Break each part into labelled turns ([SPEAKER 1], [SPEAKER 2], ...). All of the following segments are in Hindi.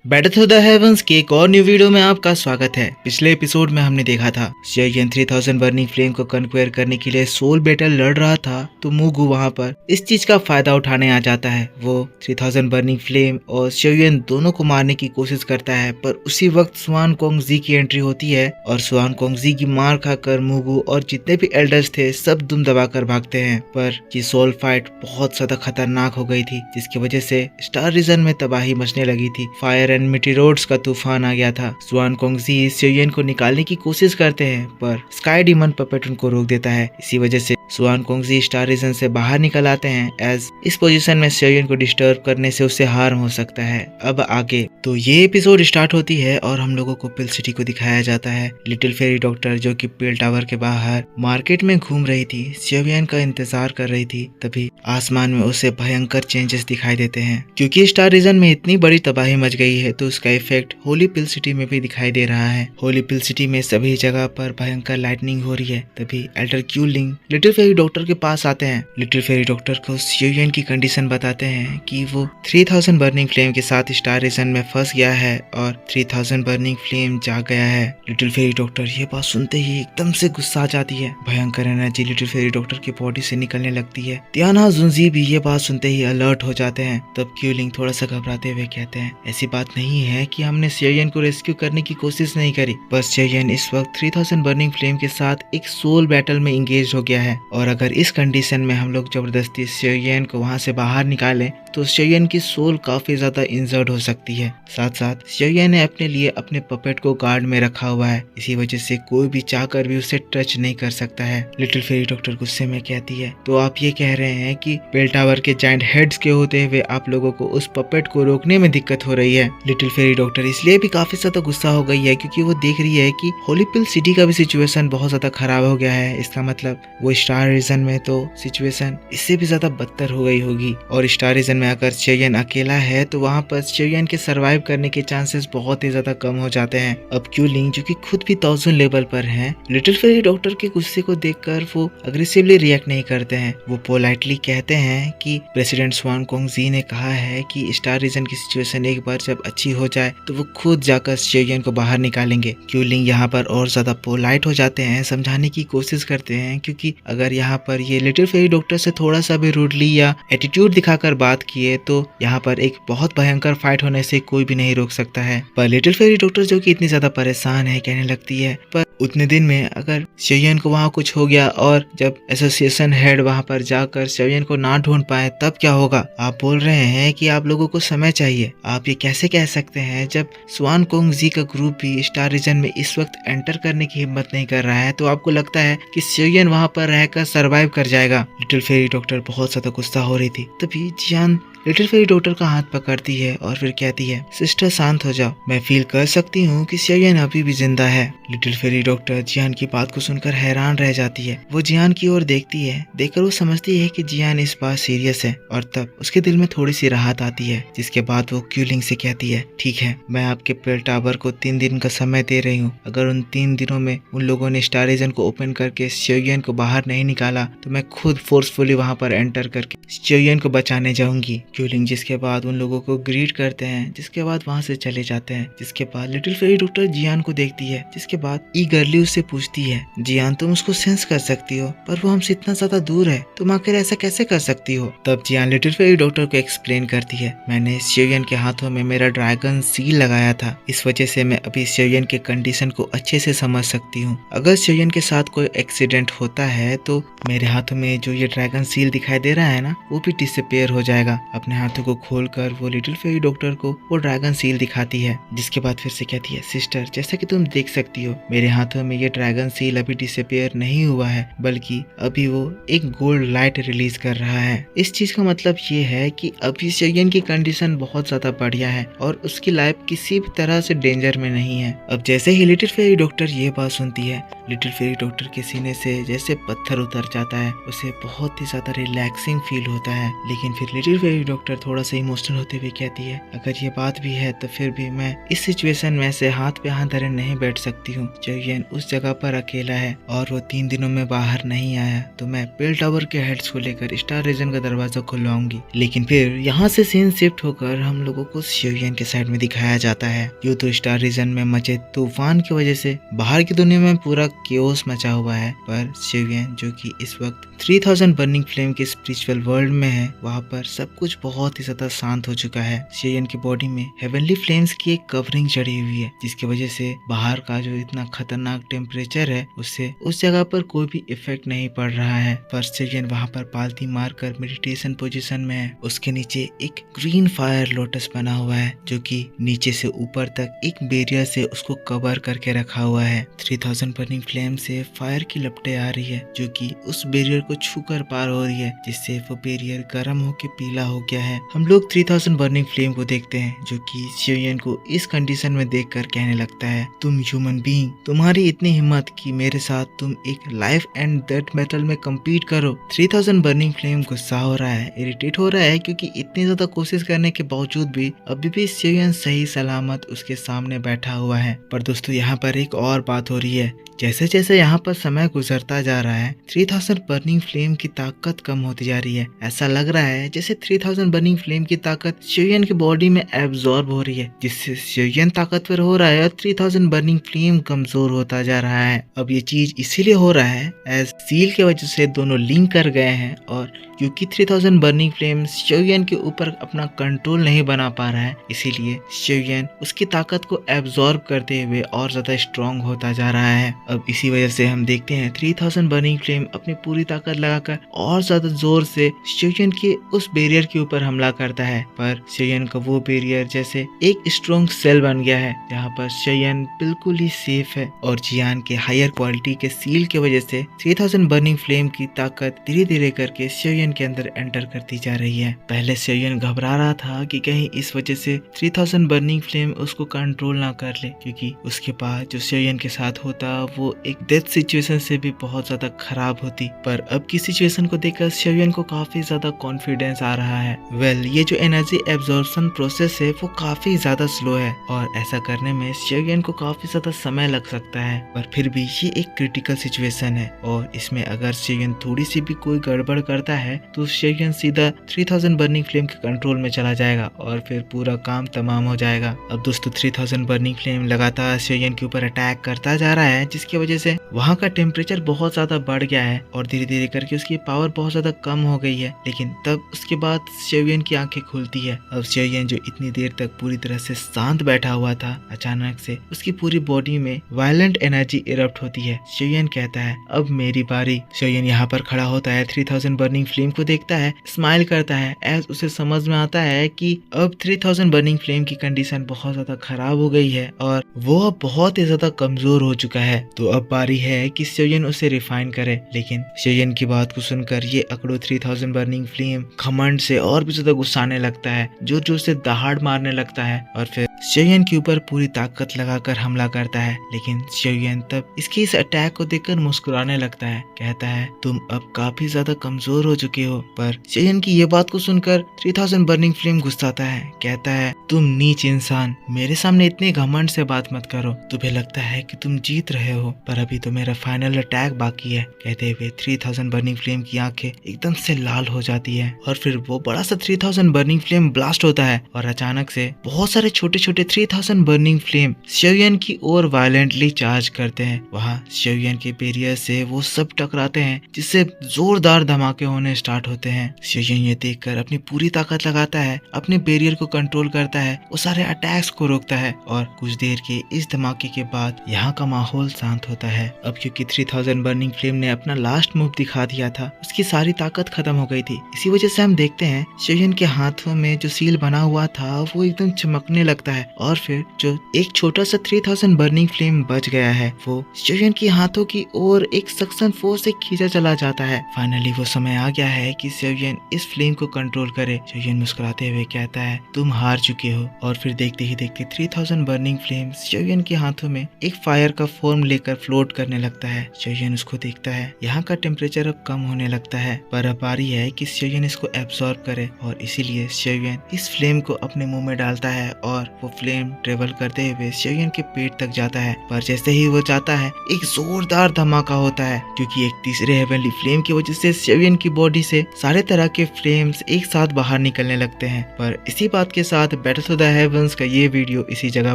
[SPEAKER 1] बैटल थ्रू द हेवंस के एक और न्यू वीडियो में आपका स्वागत है। पिछले एपिसोड में हमने देखा था शेयन 3000 बर्निंग फ्लेम को कन्क्वेयर करने के लिए सोल बैटल लड़ रहा था, तो मुगु वहां पर इस चीज का फायदा उठाने आ जाता है। वो 3000 बर्निंग फ्लेम और शेयन दोनों को मारने की कोशिश करता है, पर उसी वक्त स्वान कोंगजी की एंट्री होती है और स्वान कोंगजी की मार खाकर मुगु और जितने भी एल्डर्स थे सब दुम दबाकर भागते हैं। पर ये सोल फाइट बहुत ज्यादा खतरनाक हो गई थी, जिसकी वजह से स्टार रीजन में तबाही मचने लगी थी। फायर एंड मेटेरोड्स का तूफान आ गया था। स्वान कोंगजी शेयन को निकालने की कोशिश करते हैं, पर स्काई डीमन पपेट उनको रोक देता है। इसी वजह से स्वान कोंगजी स्टार रीजन से बाहर निकल आते हैं, एज इस पोजीशन में शेयन को डिस्टर्ब करने से उससे हार्म हो सकता है। अब आगे तो ये एपिसोड स्टार्ट होती है और हम लोगों को पिल सिटी को दिखाया जाता है। लिटिल फेरी डॉक्टर जो कि पिल टावर के बाहर मार्केट में घूम रही थी, शेयन का इंतजार कर रही थी। तभी आसमान में उसे भयंकर चेंजेस दिखाई देते हैं, क्योंकि स्टार रीजन में इतनी बड़ी तबाही मच गई है तो उसका इफेक्ट होली पिल सिटी में भी दिखाई दे रहा है। होली पिल सिटी में सभी जगह पर भयंकर लाइटनिंग हो रही है। तभी Elder Keylong little fairy doctor के पास आते हैं। लिटिल फेरी डॉक्टर को शेयन की कंडीशन बताते हैं कि वो 3000 बर्निंग फ्लेम के साथ स्टार रीजन में फंस गया है और 3000 बर्निंग फ्लेम जाग गया है। लिटिल फेरी डॉक्टर ये बात सुनते ही एकदम से गुस्सा आ जाती है। भयंकर एनर्जी लिटिल फेरी डॉक्टर की बॉडी से निकलने लगती है। तियाना जुंजी भी ये बात सुनते ही अलर्ट हो जाते हैं। तब क्यूलिंग थोड़ा सा घबराते हुए कहते हैं, ऐसी बात नहीं है कि हमने शेयन को रेस्क्यू करने की कोशिश नहीं करी, बस शेयन इस वक्त 3000 बर्निंग फ्लेम के साथ एक सोल बैटल में इंगेज हो गया है, और अगर इस कंडीशन में हम लोग जबरदस्ती शेयन को वहां से बाहर निकालें तो शेयन की सोल काफी ज्यादा इंजर्ड हो सकती है। साथ साथ शेयन ने अपने लिए अपने पपेट को गार्ड में रखा हुआ है, इसी वजह से कोई भी चाहकर भी उसे टच नहीं कर सकता है। लिटिल फेरी डॉक्टर गुस्से में कहती है, तो आप ये कह रहे हैं कि बेल टावर के जायंट हेड्स के होते हुए आप लोगों को उस पपेट को रोकने में दिक्कत हो रही है। लिटिल फेरी डॉक्टर इसलिए भी काफी ज्यादा गुस्सा हो गई है क्योंकि वो देख रही है कि होली पिल सिटी का भी सिचुएशन बहुत ज्यादा खराब हो गया है। इसका मतलब वो स्टार रीजन में तो सिचुएशन इससे भी ज्यादा बदतर हो गई होगी, और स्टार रीजन में अगर शेयन अकेला है तो वहाँ पर शेयन के सरवाइव करने के चांसेस बहुत ही ज्यादा कम हो जाते हैं। अब क्यूलिंग जो कि खुद भी 1000 लेवल पर है, लिटिल फेरी डॉक्टर के गुस्से को देखकर वो अग्रेसिवली रिएक्ट नहीं करते हैं। वो पोलाइटली कहते हैं कि प्रेसिडेंट स्वान कोंगजी ने कहा है कि स्टार रीजन की सिचुएशन एक बार जब अच्छी हो जाए तो वो खुद जाकर शेयन को बाहर निकालेंगे। क्यूलिंग यहाँ पर और ज्यादा पोलाइट हो जाते हैं, समझाने की कोशिश करते हैं, क्योंकि अगर यहाँ पर ये लिटिल फेरी डॉक्टर से थोड़ा सा भी रूडली या एटीट्यूड दिखाकर बात किए तो यहाँ पर एक बहुत भयंकर फाइट होने से कोई भी नहीं रोक सकता है। पर लिटिल फेरी डॉक्टर जो कि इतनी ज्यादा परेशान है, कहने लगती है, पर उतने दिन में अगर शेयन को वहाँ कुछ हो गया और जब एसोसिएशन हेड वहाँ पर जाकर शेयन को ना ढूंढ पाए तब क्या होगा? आप बोल रहे हैं कि आप लोगों को समय चाहिए। आप ये कैसे कह सकते हैं जब स्वान कोंगजी का ग्रुप भी स्टार रीजन में इस वक्त एंटर करने की हिम्मत नहीं कर रहा है, तो आपको लगता है कि शेयन वहाँ पर रहकर सरवाइव कर जाएगा? लिटिल फेरी डॉक्टर बहुत ज्यादा गुस्सा हो रही थी। तभी जियान लिटिल फेरी डॉक्टर का हाथ पकड़ती है और फिर कहती है, सिस्टर शांत हो जाओ, मैं फील कर सकती हूँ कि शेयन अभी भी जिंदा है। लिटिल फेरी डॉक्टर जियान की बात को सुनकर हैरान रह जाती है। वो जियान की ओर देखती है, देखकर वो समझती है कि जियान इस बात सीरियस है, और तब उसके दिल में थोड़ी सी राहत आती है। जिसके बाद वो क्यूलिंग से कहती है, ठीक है, मैं आपके पेल टावर को 3 दिन का समय दे रही हूँ। अगर उन 3 दिनों में उन लोगों ने स्टार रीजन को ओपन करके शेयन को बाहर नहीं निकाला तो मैं खुद फोर्सफुली वहाँ पर एंटर करके शेयन को बचाने जाऊंगी। क्यूलिंग जिसके बाद उन लोगों को ग्रीट करते हैं, जिसके बाद वहाँ से चले जाते हैं। जिसके बाद लिटिल फेरी डॉक्टर जियान को देखती है, जिसके बाद ईगरली उससे पूछती है, जियान तुम उसको सेंस कर सकती हो, पर वो हमसे इतना ज्यादा दूर है, तुम आखिर ऐसा कैसे कर सकती हो? तब जियान लिटिल फेरी डॉक्टर को एक्सप्लेन करती है, मैंने शेयन के हाथों में मेरा ड्रैगन सील लगाया था, इस वजह से मैं अभी शेयन के कंडीशन को अच्छे से समझ सकती हूँ। अगर शेयन के साथ कोई एक्सीडेंट होता है तो मेरे हाथों में जो ये ड्रैगन सील दिखाई दे रहा है ना, वो भी डिसअपीयर हो जाएगा। अपने हाथों को खोलकर वो लिटिल फेरी डॉक्टर को वो ड्रैगन सील दिखाती है। जिसके बाद फिर से कहती है, सिस्टर जैसा कि तुम देख सकती हो मेरे हाथों में ये ड्रैगन सील अभी डिसअपीयर नहीं हुआ है, बल्कि अभी वो एक गोल्ड लाइट रिलीज कर रहा है। इस चीज का मतलब ये है कि अभी शेयन की कंडीशन बहुत ज्यादा बढ़िया है और उसकी लाइफ किसी भी तरह से डेंजर में नहीं है। अब जैसे ही लिटिल फेरी डॉक्टर ये बात सुनती है, लिटिल फेरी डॉक्टर के सीने से जैसे पत्थर उतर जाता है, उसे बहुत ही ज्यादा रिलैक्सिंग फील होता है। लेकिन फिर लिटिल फेरी डॉक्टर थोड़ा सा इमोशनल होते हुए कहती है, अगर ये बात भी है तो फिर भी मैं इस सिचुएशन में से हाथ पे हाथ धरे नहीं बैठ सकती हूँ। चेयन उस जगह पर अकेला है और वो 3 दिनों में बाहर नहीं आया तो मैं बेल टावर के हेड्स को लेकर स्टार रीजन का दरवाजा खुलवाऊंगी। लेकिन फिर यहाँ से सीन शिफ्ट होकर हम लोगों को शेवियन के साइड में दिखाया जाता है। यूं तो स्टार रीजन में मचे तूफान की वजह से बाहर की दुनिया में पूरा केओस मचा हुआ है, पर शेवियन जो कि इस वक्त 3000 बर्निंग फ्लेम के स्पिरिचुअल वर्ल्ड में है, वहाँ पर सब कुछ बहुत ही ज्यादा शांत हो चुका है। शेवियन की बॉडी में हेवनली फ्लेम्स की एक कवरिंग चढ़ी हुई है, जिसकी वजह से बाहर का जो इतना खतरनाक टेम्परेचर है उससे उस जगह पर कोई भी इफेक्ट नहीं पड़ रहा है। पर शेवियन वहाँ पर पालती मारकर मेडिटेशन पोजीशन में है। उसके नीचे एक ग्रीन फायर लोटस बना हुआ है जो कि नीचे से ऊपर तक एक बैरियर से उसको कवर करके रखा हुआ है। 3000 बर्निंग फ्लेम से फायर की लपटें आ रही है जो कि उस बैरियर को छूकर पार हो रही है, जिससे वो बैरियर गर्म होकर पीला हो गया है। हम लोग 3000 बर्निंग फ्लेम को देखते हैं जो कि शेवियन को इस कंडीशन में देखकर कहने लगता है, तुम ह्यूमन बीइंग, तुम्हारी इतनी हिम्मत कि मेरे साथ तुम एक लाइफ एंड डेथ बैटल में कम्पीट करो। 3000 बर्निंग फ्लेम गुस्सा हो रहा है, इरिटेट हो रहा है, क्योंकि इतनी ज्यादा कोशिश करने के बावजूद भी अभी भी शेवियन सही सलामत उसके सामने बैठा हुआ है। पर दोस्तों यहाँ पर एक और बात हो रही है। जैसे जैसे यहाँ पर समय गुजरता जा रहा है 3000 बर्निंग फ्लेम की ताकत कम होती जा रही है। ऐसा लग रहा है जैसे 3000 बर्निंग फ्लेम की ताकत शेवियन की बॉडी में एब्जॉर्ब हो रही है, जिससे शेवियन ताकतवर हो रहा है और 3000 बर्निंग फ्लेम कमजोर होता जा रहा है। अब ये चीज इसीलिए हो रहा है एज सील की वजह से दोनों लिंक कर गए हैं, और क्योंकि 3000 बर्निंग फ्लेम शेवियन के ऊपर अपना कंट्रोल नहीं बना पा रहा है, इसीलिए शेवियन उसकी ताकत को एब्जॉर्ब करते हुए और ज्यादा स्ट्रॉन्ग होता जा रहा है। अब इसी वजह से हम देखते हैं 3000 बर्निंग फ्लेम अपनी पूरी ताकत लगाकर और ज्यादा जोर से शेवियन के उस बैरियर के ऊपर हमला करता है। पर शेवियन का वो बैरियर जैसे एक स्ट्रॉन्ग सेल बन गया है, जहाँ पर शेवियन बिल्कुल ही सेफ है। और जियान के हायर क्वालिटी के सील की वजह से 3000 बर्निंग फ्लेम की ताकत धीरे धीरे करके शेवियन के अंदर एंटर करती जा रही है। पहले शेवियन घबरा रहा था कि कहीं इस वजह से 3000 बर्निंग फ्लेम उसको कंट्रोल ना कर ले, क्योंकि उसके बाद जो शेवियन के साथ होता वो एक डेथ सिचुएशन से भी बहुत ज्यादा खराब होती। पर अब की सिचुएशन को देखकर शेवियन को काफी ज्यादा कॉन्फिडेंस आ रहा है। ये जो एनर्जी एब्जॉर्प्शन प्रोसेस है वो काफी ज्यादा स्लो है, और ऐसा करने में शेवियन को काफी ज्यादा समय लग सकता है। पर फिर भी ये एक क्रिटिकल सिचुएशन है, और इसमें अगर शेवियन थोड़ी सी भी कोई गड़बड़ करता है तो शेवियन सीधा 3000 बर्निंग फ्लेम के कंट्रोल में चला जाएगा और फिर पूरा काम तमाम हो जाएगा। अब दोस्तों 3000 बर्निंग फ्लेम लगातार शेवियन के ऊपर अटैक करता जा रहा है, जिसकी वजह से वहाँ का टेम्परेचर बहुत ज्यादा बढ़ गया है और धीरे धीरे करके उसकी पावर बहुत ज्यादा कम हो गई है। लेकिन तब उसके बाद शेवियन की आंखें खुलती है। अब शेवियन जो इतनी देर तक पूरी तरह से शांत बैठा हुआ था, अचानक से उसकी पूरी बॉडी में वायलेंट एनर्जी इरप्ट होती है। शेवियन कहता है, अब मेरी बारी। शेवियन यहाँ पर खड़ा होता है, 3000 बर्निंग फ्लेम को देखता है, स्माइल करता है, एज उसे समझ में आता है कि अब 3000 बर्निंग फ्लेम की कंडीशन बहुत ज्यादा खराब हो गई है और वो अब बहुत ही ज्यादा कमजोर हो चुका है। तो अब बारी है कि शेवियन उसे रिफाइन करे। लेकिन शेवियन की बात को सुनकर ये अकड़ो 3000 बर्निंग फ्लेम घमंड से और भी ज्यादा गुस्साने लगता है, जोर जोर से दहाड़ मारने लगता है और फिर शेवियन के ऊपर पूरी ताकत लगाकर हमला करता है। लेकिन शेवियन तब इसके इस अटैक को देखकर मुस्कुराने लगता है, कहता है, तुम अब काफी ज्यादा कमजोर हो चुके हो। पर शेवियन की ये बात को सुनकर 3000 बर्निंग फ्लेम गुस्साता है, कहता है, तुम नीच इंसान, मेरे सामने इतने घमंड से बात मत करो। तुम्हें लगता है कि तुम जीत रहे हो, पर अभी तो मेरा फाइनल अटैक बाकी है। कहते हुए 3000 बर्निंग फ्लेम की आंखें एकदम से लाल हो जाती है और फिर वो बड़ा सा 3000 बर्निंग फ्लेम ब्लास्ट होता है और अचानक से बहुत सारे छोटे छोटे 3000 बर्निंग फ्लेम शेवियन की ओर वायलेंटली चार्ज करते हैं। वहाँ शेवियन के बैरियर से वो सब टकराते हैं, जिससे जोरदार धमाके होने स्टार्ट होते हैं। शेवियन ये देखकर अपनी पूरी ताकत लगाता है, अपने बैरियर को कंट्रोल करता है, वो सारे अटैक्स को रोकता है और कुछ देर के इस धमाके के बाद यहाँ का माहौल शांत होता है। अब क्योंकि 3000 बर्निंग फ्लेम ने अपना लास्ट मूव दिखा दिया था, उसकी सारी ताकत खत्म हो गई थी। इसी वजह से हम देखते हैं शेवियन के हाथों में जो सील बना हुआ था वो एकदम चमकने लगता है है और फिर जो एक छोटा सा 3000 बर्निंग फ्लेम बच गया है वो शोयन की हाथों की ओर एक सक्शन फोर्स से खींचा चला जाता है। फाइनली वो समय आ गया है कि शोयन इस फ्लेम को कंट्रोल करे। शोयन मुस्कुराते हुए कहता है तुम हार चुके हो और फिर देखते ही देखते 3000 बर्निंग फ्लेम शोयन के हाथों में एक फायर का फॉर्म लेकर फ्लोट करने लगता है। शोयन उसको देखता है। यहाँ का टेम्परेचर अब कम होने लगता है पर अब बारी है कि शोयन इसको एब्सॉर्ब करे और इसीलिए शोयन इस फ्लेम को अपने मुंह में डालता है और वो फ्लेम ट्रेवल करते हुए शोयन के पेट तक जाता है। पर जैसे ही वो जाता है एक जोरदार धमाका होता है क्योंकि एक तीसरे हेवनली फ्लेम की वजह से शोयन की बॉडी से सारे तरह के फ्लेम्स एक साथ बाहर निकलने लगते हैं। पर इसी बात के साथ बैटल टू द हेवंस का ये वीडियो इसी जगह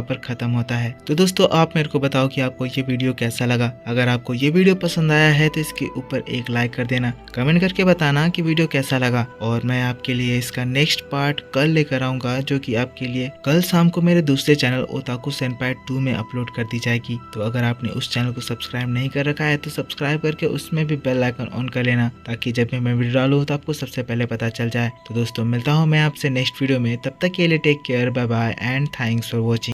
[SPEAKER 1] पर खत्म होता है। तो दोस्तों आप मेरे को बताओ कि आपको ये वीडियो कैसा लगा। अगर आपको ये वीडियो पसंद आया है तो इसके ऊपर एक लाइक कर देना, कमेंट करके बताना कि वीडियो कैसा लगा और मैं आपके लिए इसका नेक्स्ट पार्ट कल लेकर आऊंगा जो कि आपके लिए कल शाम को मेरे दूसरे चैनल ओताकू सेनपाई 2 में अपलोड कर दी जाएगी। तो अगर आपने उस चैनल को सब्सक्राइब नहीं कर रखा है तो सब्सक्राइब करके उसमें भी बेल आइकन ऑन कर लेना ताकि जब मैं वीडियो डालूं तो आपको सबसे पहले पता चल जाए। तो दोस्तों मिलता हूँ मैं आपसे नेक्स्ट वीडियो में, तब तक के लिए take care, bye bye and thanks for watching.